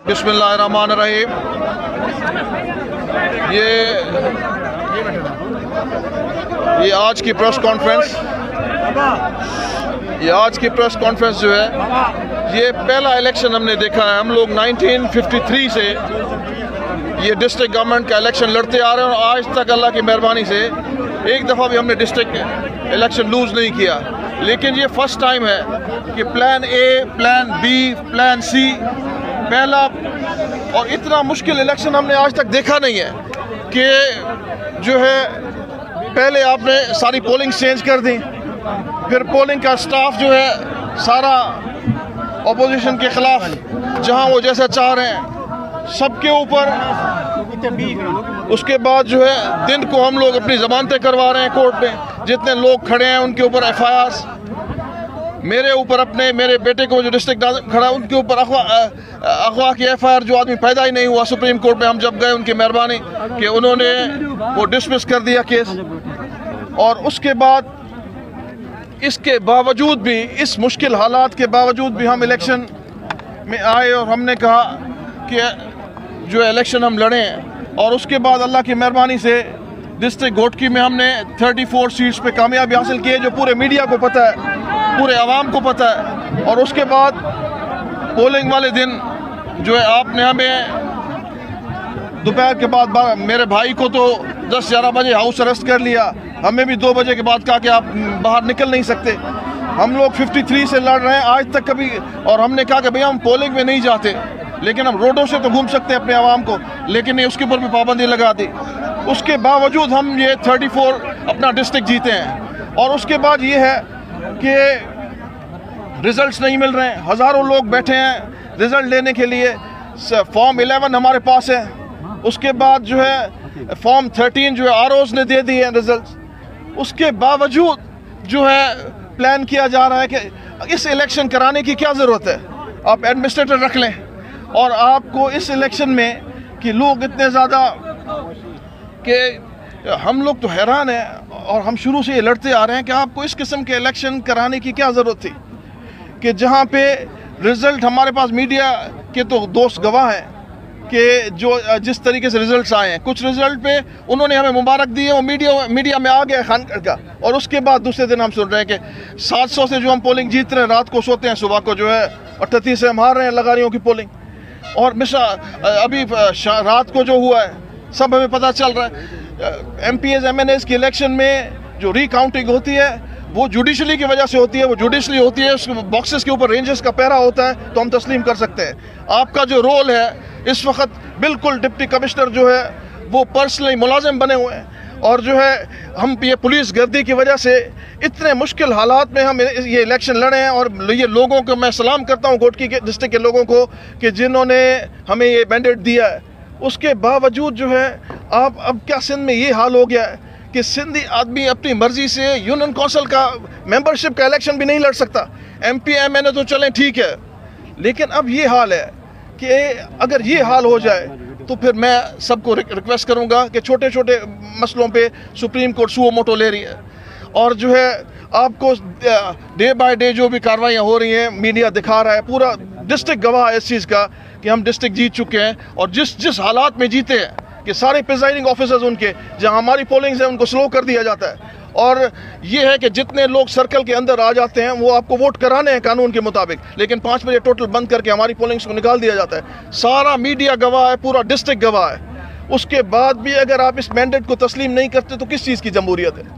बिस्मिल्लाहिर्रहमानिर्रहीम। ये आज की प्रेस कॉन्फ्रेंस जो है, ये पहला इलेक्शन हमने देखा है। हम लोग 1953 से ये डिस्ट्रिक्ट गवर्नमेंट का इलेक्शन लड़ते आ रहे हैं और आज तक अल्लाह की मेहरबानी से एक दफ़ा भी हमने डिस्ट्रिक्ट इलेक्शन लूज़ नहीं किया। लेकिन ये फर्स्ट टाइम है कि plan A, plan B, plan C, पहला और इतना मुश्किल इलेक्शन हमने आज तक देखा नहीं है कि जो है पहले आपने सारी पोलिंग चेंज कर दी, फिर पोलिंग का स्टाफ जो है सारा अपोजिशन के ख़िलाफ़ जहां वो जैसा चाह रहे हैं सबके ऊपर। उसके बाद जो है दिन को हम लोग अपनी ज़मानतें करवा रहे हैं कोर्ट में, जितने लोग खड़े हैं उनके ऊपर FIRs, मेरे ऊपर अपने मेरे बेटे को जो डिस्ट्रिक्ट खड़ा उनके ऊपर अगवा की FIR। जो आदमी पैदा ही नहीं हुआ, सुप्रीम कोर्ट में हम जब गए उनकी मेहरबानी कि उन्होंने वो डिसमिस कर दिया केस। और उसके बाद इसके बावजूद भी, इस मुश्किल हालात के बावजूद भी हम इलेक्शन में आए और हमने कहा कि जो इलेक्शन हम लड़े हैं। और उसके बाद अल्लाह की मेहरबानी से डिस्ट्रिक्ट घोटकी में हमने 34 सीट्स पे कामयाबी हासिल की है, जो पूरे मीडिया को पता है, पूरे आवाम को पता है। और उसके बाद पोलिंग वाले दिन जो है आपने हमें दोपहर के बाद मेरे भाई को तो 10-11 बजे हाउस अरेस्ट कर लिया, हमें भी 2 बजे के बाद कहा कि आप बाहर निकल नहीं सकते। हम लोग 53 से लड़ रहे हैं आज तक कभी, और हमने कहा कि भैया हम पोलिंग में नहीं जाते, लेकिन हम रोडों से तो घूम सकते हैं अपने आवाम को, लेकिन उसके ऊपर भी पाबंदी लगा दी। उसके बावजूद हम ये 34 अपना डिस्ट्रिक्ट जीते हैं। और उसके बाद ये है कि रिजल्ट्स नहीं मिल रहे हैं, हज़ारों लोग बैठे हैं रिज़ल्ट लेने के लिए। फॉर्म 11 हमारे पास है, उसके बाद जो है फॉर्म 13 जो है ROs ने दे दिए हैं रिजल्ट। उसके बावजूद जो है प्लान किया जा रहा है कि इस इलेक्शन कराने की क्या ज़रूरत है, आप एडमिनिस्ट्रेटर रख लें। और आपको इस इलेक्शन में कि लोग इतने ज़्यादा कि हम लोग तो हैरान हैं, और हम शुरू से ये लड़ते आ रहे हैं कि आपको इस किस्म के इलेक्शन कराने की क्या ज़रूरत थी कि जहाँ पे रिज़ल्ट हमारे पास मीडिया के तो दोस्त गवाह हैं कि जो जिस तरीके से रिज़ल्ट्स आए हैं, कुछ रिज़ल्ट पे उन्होंने हमें मुबारक दी है, वो मीडिया में आ गया खान का। और उसके बाद दूसरे दिन हम सुन रहे हैं कि 700 से जो हम पोलिंग जीत रहे हैं, रात को सोते हैं, सुबह को जो है 38 से हम हार रहे हैं लगारियों की पोलिंग। और अभी रात को जो हुआ है सब हमें पता चल रहा है। MPs MNAs की इलेक्शन में जो रिकाउंटिंग होती है वो जुडिशली की वजह से होती है, वो जुडिशली होती है, उस बॉक्सेस के ऊपर रेंजर्स का पहरा होता है, तो हम तस्लीम कर सकते हैं। आपका जो रोल है इस वक्त बिल्कुल डिप्टी कमिश्नर जो है वो पर्सनली मुलाजिम बने हुए हैं। और जो है हम ये पुलिस गर्दी की वजह से इतने मुश्किल हालात में हम ये इलेक्शन लड़े हैं। और ये लोगों को मैं सलाम करता हूँ, घोटकी के डिस्ट्रिक्ट के लोगों को, कि जिन्होंने हमें ये मैंडेट दिया है। उसके बावजूद जो है अब क्या सिंध में ये हाल हो गया है कि सिंधी आदमी अपनी मर्जी से यूनियन काउंसिल का मेंबरशिप का इलेक्शन भी नहीं लड़ सकता। MP MNA तो चलें ठीक है, लेकिन अब ये हाल है कि अगर ये हाल हो जाए तो फिर मैं सबको रिक्वेस्ट करूंगा कि छोटे छोटे मसलों पे सुप्रीम कोर्ट सुओ मोटो ले रही है। और जो है आपको डे बाय डे जो भी कार्रवाइयाँ हो रही हैं मीडिया दिखा रहा है, पूरा डिस्ट्रिक्ट गवाह है इस चीज़ का कि हम डिस्ट्रिक्ट जीत चुके हैं। और जिस हालात में जीते हैं कि सारे प्रिजाइडिंग ऑफिसर्स उनके जहां हमारी पोलिंग्स है उनको स्लो कर दिया जाता है। और ये है कि जितने लोग सर्कल के अंदर आ जाते हैं वो आपको वोट कराने हैं कानून के मुताबिक, लेकिन 5 बजे टोटल बंद करके हमारी पोलिंग्स को निकाल दिया जाता है। सारा मीडिया गवाह है, पूरा डिस्ट्रिक्ट गवाह है। उसके बाद भी अगर आप इस मैंडेट को तस्लीम नहीं करते तो किस चीज़ की जमहूरियत है।